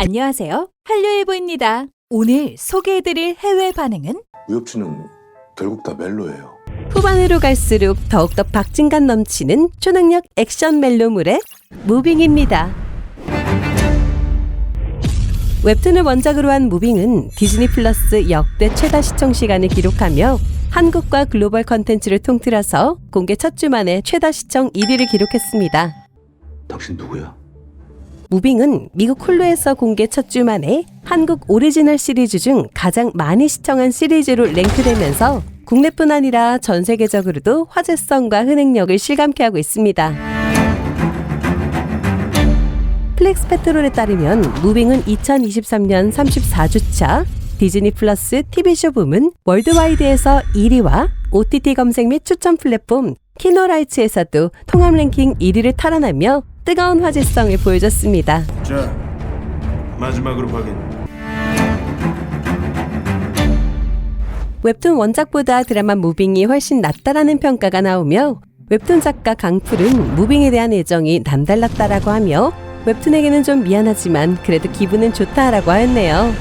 안녕하세요. 한류일보입니다. 오늘 소개해드릴 해외 반응은? 위협치는 결국 다 멜로예요. 후반으로 갈수록 더욱더 박진감 넘치는 초능력 액션 멜로물의 무빙입니다. 웹툰을 원작으로 한 무빙은 디즈니 플러스 역대 최다 시청 시간을 기록하며 한국과 글로벌 컨텐츠를 통틀어서 공개 첫 주 만에 최다 시청 1위를 기록했습니다. 당신 누구야? 무빙은 미국 홀루에서 공개 첫 주 만에 한국 오리지널 시리즈 중 가장 많이 시청한 시리즈로 랭크되면서 국내뿐 아니라 전 세계적으로도 화제성과 흥행력을 실감케 하고 있습니다. 플렉스 페트롤에 따르면 무빙은 2023년 34주차 디즈니 플러스 TV쇼 부문 월드와이드에서 1위와 OTT 검색 및 추천 플랫폼 키노라이츠에서도 통합 랭킹 1위를 탈환하며 뜨거운 화제성을 보여줬습니다. 자, 마지막으로 확인. 웹툰 원작보다 드라마 무빙이 훨씬 낫다라는 평가가 나오며 웹툰 작가 강풀은 무빙에 대한 애정이 남달랐다라고 하며 웹툰에게는 좀 미안하지만 그래도 기분은 좋다라고 하였네요.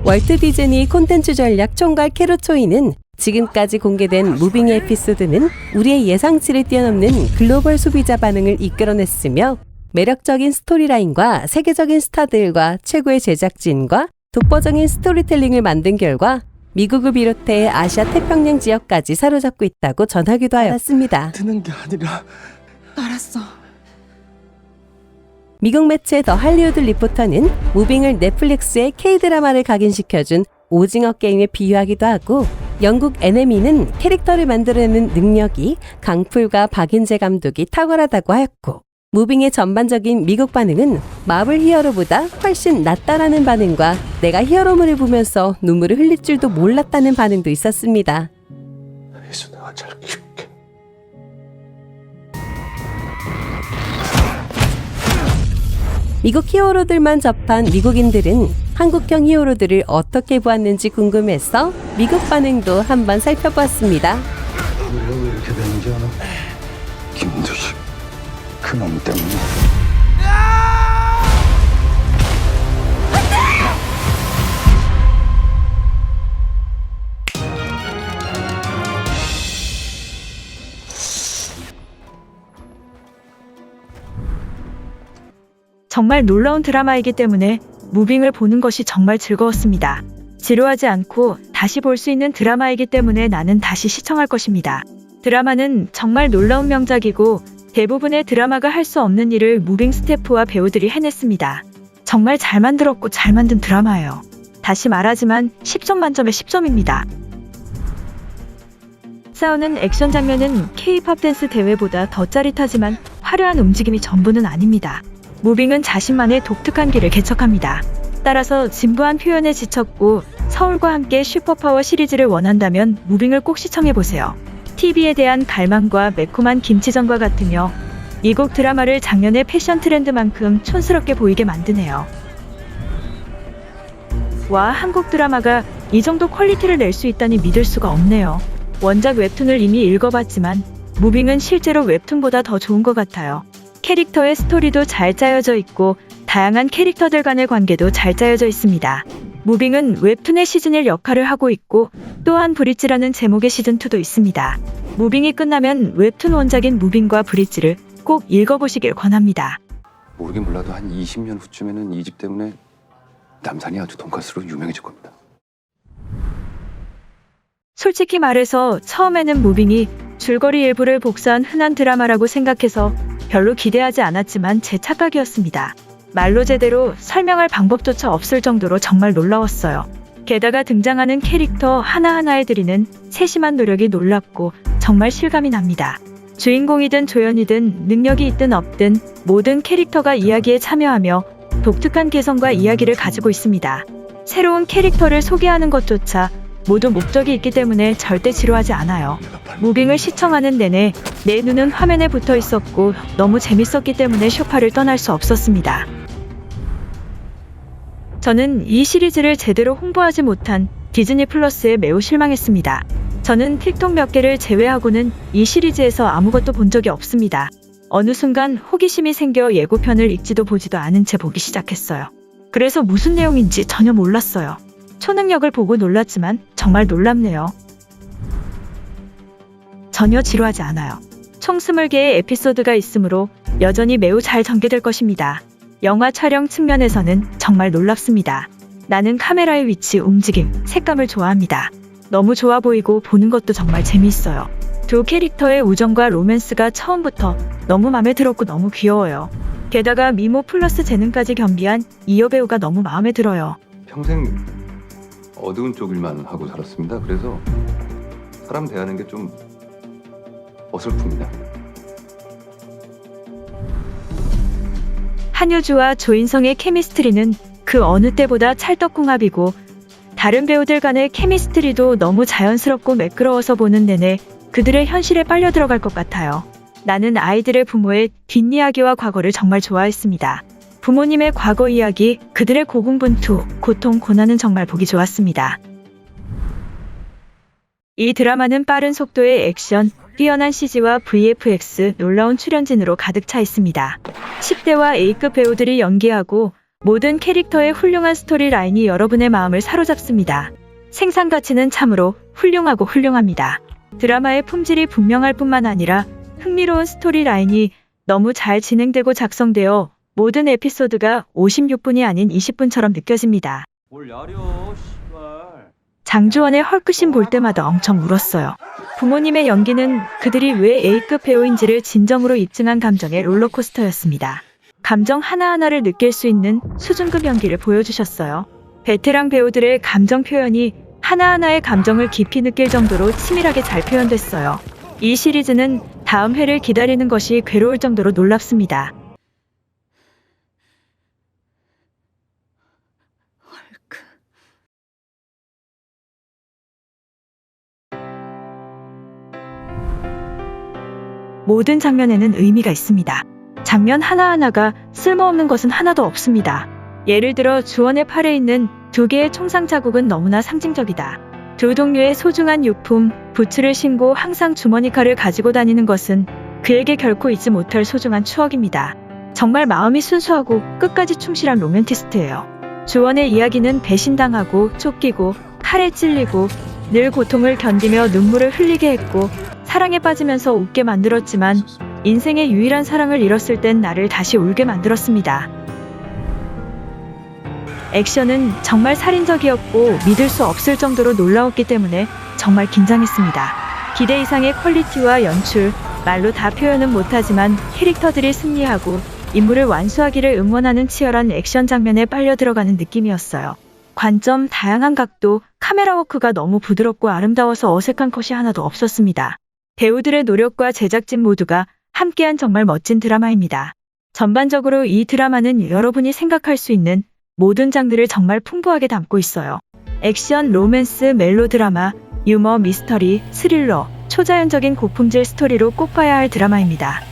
월트 디즈니 콘텐츠 전략 총괄 캐로 초이는 지금까지 공개된 무빙의 에피소드는 우리의 예상치를 뛰어넘는 글로벌 소비자 반응을 이끌어냈으며 매력적인 스토리라인과 세계적인 스타들과 최고의 제작진과 독보적인 스토리텔링을 만든 결과 미국을 비롯해 아시아 태평양 지역까지 사로잡고 있다고 전하기도 하였습니다. 드는 게 아니라 알았어. 미국 매체 더 할리우드 리포터는 무빙을 넷플릭스의 K-드라마를 각인시켜준 오징어 게임에 비유하기도 하고 영국 NME는 캐릭터를 만들어내는 능력이 강풀과 박인재 감독이 탁월하다고 하였고 무빙의 전반적인 미국 반응은 마블 히어로보다 훨씬 낫다라는 반응과 내가 히어로물을 보면서 눈물을 흘릴 줄도 몰랐다는 반응도 있었습니다. 예수 내가 잘 키울게. 미국 히어로들만 접한 미국인들은 한국형 히어로들을 어떻게 보았는지 궁금해서 미국 반응도 한번 살펴봤습니다. 우리가 왜 이렇게 되는지 알아? 김두식 그놈 때문에. 정말 놀라운 드라마이기 때문에 무빙을 보는 것이 정말 즐거웠습니다. 지루하지 않고 다시 볼 수 있는 드라마이기 때문에 나는 다시 시청할 것입니다. 드라마는 정말 놀라운 명작이고 대부분의 드라마가 할 수 없는 일을 무빙 스태프와 배우들이 해냈습니다. 정말 잘 만들었고 잘 만든 드라마예요. 다시 말하지만 10점 만점에 10점입니다. 싸우는 액션 장면은 K-팝 댄스 대회보다 더 짜릿하지만 화려한 움직임이 전부는 아닙니다. 무빙은 자신만의 독특한 길을 개척합니다. 따라서 진부한 표현에 지쳤고 서울과 함께 슈퍼파워 시리즈를 원한다면 무빙을 꼭 시청해보세요. TV에 대한 갈망과 매콤한 김치전과 같으며 미국 드라마를 작년의 패션 트렌드만큼 촌스럽게 보이게 만드네요. 와, 한국 드라마가 이 정도 퀄리티를 낼 수 있다니 믿을 수가 없네요. 원작 웹툰을 이미 읽어봤지만 무빙은 실제로 웹툰보다 더 좋은 것 같아요. 캐릭터의 스토리도 잘 짜여져 있고 다양한 캐릭터들 간의 관계도 잘 짜여져 있습니다. 무빙은 웹툰의 시즌1 역할을 하고 있고 또한 브릿지라는 제목의 시즌2도 있습니다. 무빙이 끝나면 웹툰 원작인 무빙과 브릿지를 꼭 읽어보시길 권합니다. 모르긴 몰라도 한 20년 후쯤에는 이 집 때문에 남산이 아주 돈가스로 유명해질 겁니다. 솔직히 말해서 처음에는 무빙이 줄거리 일부를 복사한 흔한 드라마라고 생각해서 별로 기대하지 않았지만 제 착각이었습니다. 말로 제대로 설명할 방법조차 없을 정도로 정말 놀라웠어요. 게다가 등장하는 캐릭터 하나하나에 들이는 세심한 노력이 놀랍고 정말 실감이 납니다. 주인공이든 조연이든 능력이 있든 없든 모든 캐릭터가 이야기에 참여하며 독특한 개성과 이야기를 가지고 있습니다. 새로운 캐릭터를 소개하는 것조차 모두 목적이 있기 때문에 절대 지루하지 않아요. 무빙을 시청하는 내내 내 눈은 화면에 붙어 있었고 너무 재밌었기 때문에 쇼파를 떠날 수 없었습니다. 저는 이 시리즈를 제대로 홍보하지 못한 디즈니 플러스에 매우 실망했습니다. 저는 틱톡 몇 개를 제외하고는 이 시리즈에서 아무것도 본 적이 없습니다. 어느 순간 호기심이 생겨 예고편을 읽지도 보지도 않은 채 보기 시작했어요. 그래서 무슨 내용인지 전혀 몰랐어요. 초능력을 보고 놀랐지만 정말 놀랍네요. 전혀 지루하지 않아요. 총 20개의 에피소드가 있으므로 여전히 매우 잘 전개될 것입니다. 영화 촬영 측면에서는 정말 놀랍습니다. 나는 카메라의 위치, 움직임, 색감을 좋아합니다. 너무 좋아 보이고 보는 것도 정말 재미있어요. 두 캐릭터의 우정과 로맨스가 처음부터 너무 마음에 들었고 너무 귀여워요. 게다가 미모 플러스 재능까지 겸비한 이 여배우가 너무 마음에 들어요. 평생 어두운 쪽 일만 하고 살았습니다. 그래서 사람 대하는 게 좀 어설픕니다. 한효주와 조인성의 케미스트리는 그 어느 때보다 찰떡궁합이고 다른 배우들 간의 케미스트리도 너무 자연스럽고 매끄러워서 보는 내내 그들의 현실에 빨려 들어갈 것 같아요. 나는 아이들의 부모의 뒷이야기와 과거를 정말 좋아했습니다. 부모님의 과거 이야기, 그들의 고군분투, 고통, 고난은 정말 보기 좋았습니다. 이 드라마는 빠른 속도의 액션, 뛰어난 CG와 VFX, 놀라운 출연진으로 가득 차 있습니다. 10대와 A급 배우들이 연기하고 모든 캐릭터의 훌륭한 스토리 라인이 여러분의 마음을 사로잡습니다. 생산 가치는 참으로 훌륭하고 훌륭합니다. 드라마의 품질이 분명할 뿐만 아니라 흥미로운 스토리 라인이 너무 잘 진행되고 작성되어 모든 에피소드가 56분이 아닌 20분처럼 느껴집니다. 뭘 야려, 씨발. 장주원의 헐크씬 볼 때마다 엄청 울었어요. 부모님의 연기는 그들이 왜 A급 배우인지를 진정으로 입증한 감정의 롤러코스터였습니다. 감정 하나하나를 느낄 수 있는 수준급 연기를 보여주셨어요. 베테랑 배우들의 감정 표현이 하나하나의 감정을 깊이 느낄 정도로 치밀하게 잘 표현됐어요. 이 시리즈는 다음 회를 기다리는 것이 괴로울 정도로 놀랍습니다. 모든 장면에는 의미가 있습니다. 장면 하나하나가 쓸모없는 것은 하나도 없습니다. 예를 들어 주원의 팔에 있는 2개의 총상 자국은 너무나 상징적이다. 두 동료의 소중한 유품, 부츠를 신고 항상 주머니칼을 가지고 다니는 것은 그에게 결코 잊지 못할 소중한 추억입니다. 정말 마음이 순수하고 끝까지 충실한 로맨티스트예요. 주원의 이야기는 배신당하고 쫓기고 칼에 찔리고 늘 고통을 견디며 눈물을 흘리게 했고 사랑에 빠지면서 웃게 만들었지만 인생의 유일한 사랑을 잃었을 땐 나를 다시 울게 만들었습니다. 액션은 정말 살인적이었고 믿을 수 없을 정도로 놀라웠기 때문에 정말 긴장했습니다. 기대 이상의 퀄리티와 연출, 말로 다 표현은 못하지만 캐릭터들이 승리하고 임무를 완수하기를 응원하는 치열한 액션 장면에 빨려 들어가는 느낌이었어요. 관점, 다양한 각도, 카메라 워크가 너무 부드럽고 아름다워서 어색한 컷이 하나도 없었습니다. 배우들의 노력과 제작진 모두가 함께한 정말 멋진 드라마입니다. 전반적으로 이 드라마는 여러분이 생각할 수 있는 모든 장르를 정말 풍부하게 담고 있어요. 액션, 로맨스, 멜로드라마, 유머, 미스터리, 스릴러, 초자연적인 고품질 스토리로 꼭 봐야 할 드라마입니다.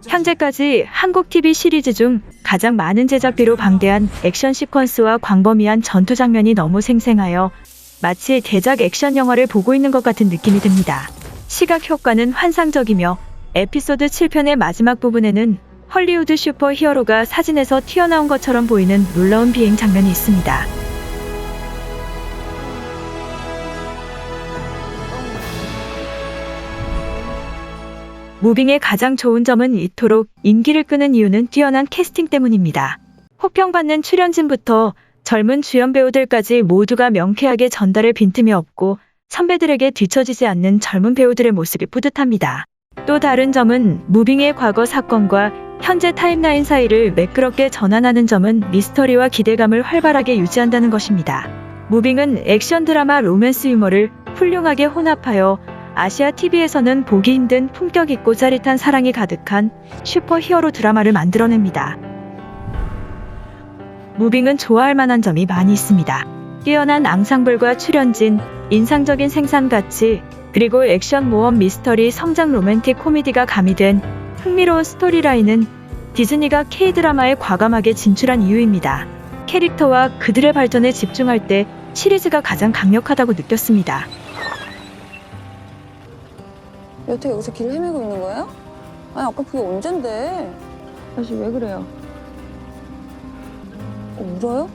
현재까지 한국 TV 시리즈 중 가장 많은 제작비로 방대한 액션 시퀀스와 광범위한 전투 장면이 너무 생생하여 마치 대작 액션 영화를 보고 있는 것 같은 느낌이 듭니다. 시각 효과는 환상적이며 에피소드 7편의 마지막 부분에는 헐리우드 슈퍼 히어로가 사진에서 튀어나온 것처럼 보이는 놀라운 비행 장면이 있습니다. 무빙의 가장 좋은 점은 이토록 인기를 끄는 이유는 뛰어난 캐스팅 때문입니다. 호평받는 출연진부터 젊은 주연 배우들까지 모두가 명쾌하게 전달의 빈틈이 없고 선배들에게 뒤처지지 않는 젊은 배우들의 모습이 뿌듯합니다. 또 다른 점은 무빙의 과거 사건과 현재 타임라인 사이를 매끄럽게 전환하는 점은 미스터리와 기대감을 활발하게 유지한다는 것입니다. 무빙은 액션 드라마 로맨스 유머를 훌륭하게 혼합하여 아시아 TV에서는 보기 힘든 품격 있고 짜릿한 사랑이 가득한 슈퍼 히어로 드라마를 만들어냅니다. 무빙은 좋아할 만한 점이 많이 있습니다. 뛰어난 앙상블과 출연진, 인상적인 생산 가치, 그리고 액션 모험 미스터리 성장 로맨틱 코미디가 가미된 흥미로운 스토리라인은 디즈니가 K-드라마에 과감하게 진출한 이유입니다. 캐릭터와 그들의 발전에 집중할 때 시리즈가 가장 강력하다고 느꼈습니다. 여태 여기서 길 헤매고 있는 거예요? 아니 아까 그게 언젠데? 다시 왜 그래요? 울어요?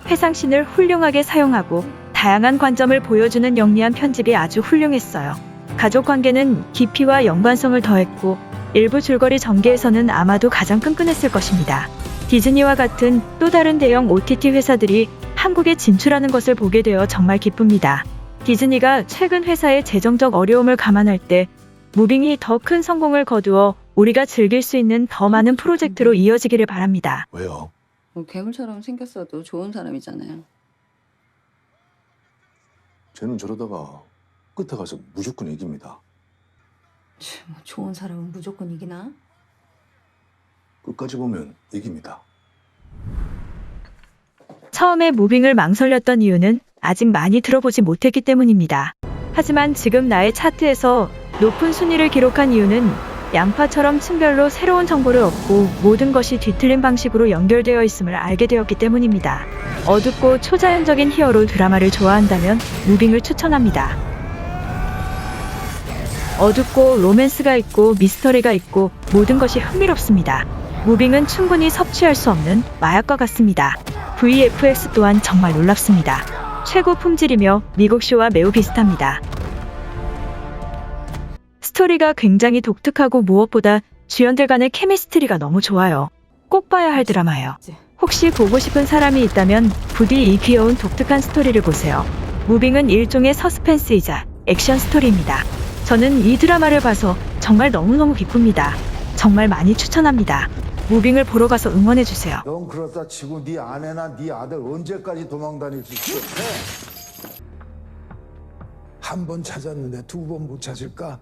회상신을 훌륭하게 사용하고 다양한 관점을 보여주는 영리한 편집이 아주 훌륭했어요. 가족 관계는 깊이와 연관성을 더했고 일부 줄거리 전개에서는 아마도 가장 끈끈했을 것입니다. 디즈니와 같은 또 다른 대형 OTT 회사들이 한국에 진출하는 것을 보게 되어 정말 기쁩니다. 디즈니가 최근 회사의 재정적 어려움을 감안할 때 무빙이 더 큰 성공을 거두어 우리가 즐길 수 있는 더 많은 프로젝트로 이어지기를 바랍니다. 왜요? 뭐 괴물처럼 생겼어도 좋은 사람이잖아요. 쟤는 저러다가 끝에 가서 무조건 이깁니다. 뭐 좋은 사람은 무조건 이기나? 끝까지 보면 이깁니다. 처음에 무빙을 망설였던 이유는 아직 많이 들어보지 못했기 때문입니다. 하지만 지금 나의 차트에서 높은 순위를 기록한 이유는 양파처럼 층별로 새로운 정보를 얻고 모든 것이 뒤틀린 방식으로 연결되어 있음을 알게 되었기 때문입니다. 어둡고 초자연적인 히어로 드라마를 좋아한다면 무빙을 추천합니다. 어둡고 로맨스가 있고 미스터리가 있고 모든 것이 흥미롭습니다. 무빙은 충분히 섭취할 수 없는 마약과 같습니다. VFX 또한 정말 놀랍습니다. 최고 품질이며 미국쇼와 매우 비슷합니다. 스토리가 굉장히 독특하고 무엇보다 주연들 간의 케미스트리가 너무 좋아요. 꼭 봐야 할 드라마예요. 혹시 보고 싶은 사람이 있다면 부디 이 귀여운 독특한 스토리를 보세요. 무빙은 일종의 서스펜스이자 액션 스토리입니다. 저는 이 드라마를 봐서 정말 너무너무 기쁩니다. 정말 많이 추천합니다. 무빙을 보러 가서 응원해주세요. 넌 그렇다 치고 네 아내나 네 아들 언제까지 도망 다닐 수 있어? 한 번 찾았는데 두 번 못 찾을까?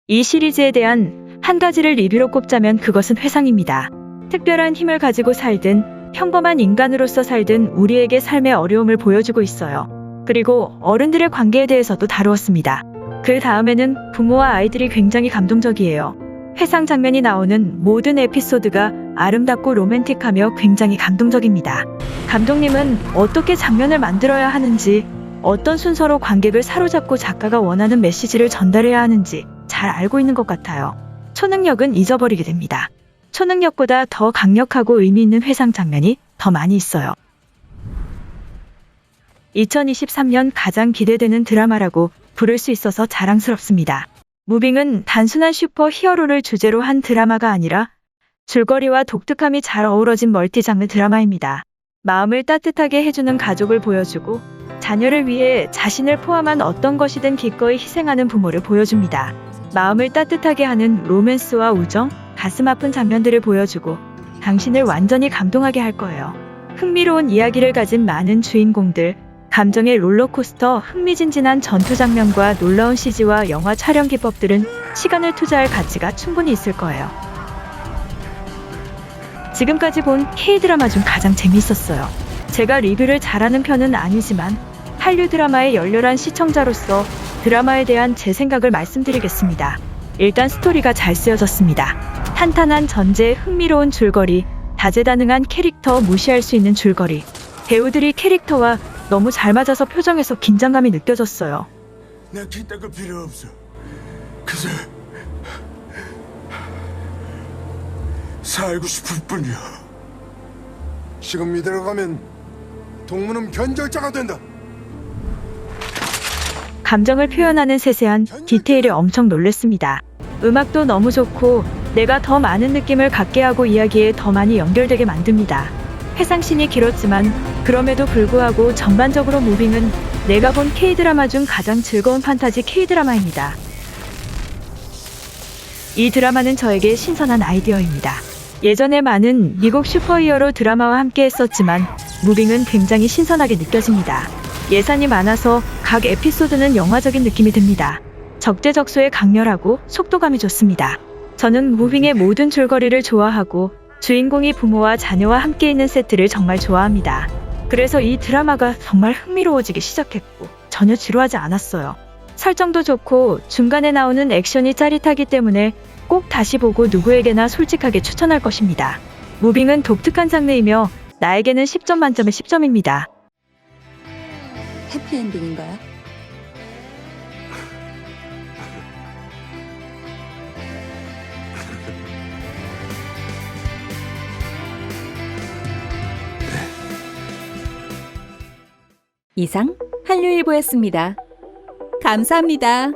이 시리즈에 대한 한 가지를 리뷰로 꼽자면 그것은 회상입니다. 특별한 힘을 가지고 살든 평범한 인간으로서 살든 우리에게 삶의 어려움을 보여주고 있어요. 그리고 어른들의 관계에 대해서도 다루었습니다. 그 다음에는 부모와 아이들이 굉장히 감동적이에요. 회상 장면이 나오는 모든 에피소드가 아름답고 로맨틱하며 굉장히 감동적입니다. 감독님은 어떻게 장면을 만들어야 하는지, 어떤 순서로 관객을 사로잡고 작가가 원하는 메시지를 전달해야 하는지 잘 알고 있는 것 같아요. 초능력은 잊어버리게 됩니다. 초능력보다 더 강력하고 의미 있는 회상 장면이 더 많이 있어요. 2023년 가장 기대되는 드라마라고 부를 수 있어서 자랑스럽습니다. 무빙은 단순한 슈퍼 히어로를 주제로 한 드라마가 아니라 줄거리와 독특함이 잘 어우러진 멀티장르 드라마입니다. 마음을 따뜻하게 해주는 가족을 보여주고 자녀를 위해 자신을 포함한 어떤 것이든 기꺼이 희생하는 부모를 보여줍니다. 마음을 따뜻하게 하는 로맨스와 우정, 가슴 아픈 장면들을 보여주고 당신을 완전히 감동하게 할 거예요. 흥미로운 이야기를 가진 많은 주인공들, 감정의 롤러코스터, 흥미진진한 전투 장면과 놀라운 CG와 영화 촬영 기법들은 시간을 투자할 가치가 충분히 있을 거예요. 지금까지 본 K-드라마 중 가장 재미있었어요. 제가 리뷰를 잘하는 편은 아니지만 한류 드라마의 열렬한 시청자로서 드라마에 대한 제 생각을 말씀드리겠습니다. 일단 스토리가 잘 쓰여졌습니다. 탄탄한 전제, 흥미로운 줄거리, 다재다능한 캐릭터, 무시할 수 있는 줄거리. 배우들이 캐릭터와 너무 잘 맞아서 표정에서 긴장감이 느껴졌어요. 나 기대가 필요 없어. 그저 살고 싶을 뿐이야. 지금 이대로 가면 동무는 변절자가 된다. 감정을 표현하는 세세한 디테일에 엄청 놀랐습니다. 음악도 너무 좋고 내가 더 많은 느낌을 갖게 하고 이야기에 더 많이 연결되게 만듭니다. 회상신이 길었지만 그럼에도 불구하고 전반적으로 무빙은 내가 본 K-드라마 중 가장 즐거운 판타지 K-드라마입니다. 이 드라마는 저에게 신선한 아이디어입니다. 예전에 많은 미국 슈퍼히어로 드라마와 함께 했었지만 무빙은 굉장히 신선하게 느껴집니다. 예산이 많아서 각 에피소드는 영화적인 느낌이 듭니다. 적재적소에 강렬하고 속도감이 좋습니다. 저는 무빙의 모든 줄거리를 좋아하고 주인공이 부모와 자녀와 함께 있는 세트를 정말 좋아합니다. 그래서 이 드라마가 정말 흥미로워지기 시작했고 전혀 지루하지 않았어요. 설정도 좋고 중간에 나오는 액션이 짜릿하기 때문에 꼭 다시 보고 누구에게나 솔직하게 추천할 것입니다. 무빙은 독특한 장르이며 나에게는 10점 만점에 10점입니다. 해피엔딩인가요? 이상 한류일보였습니다. 감사합니다.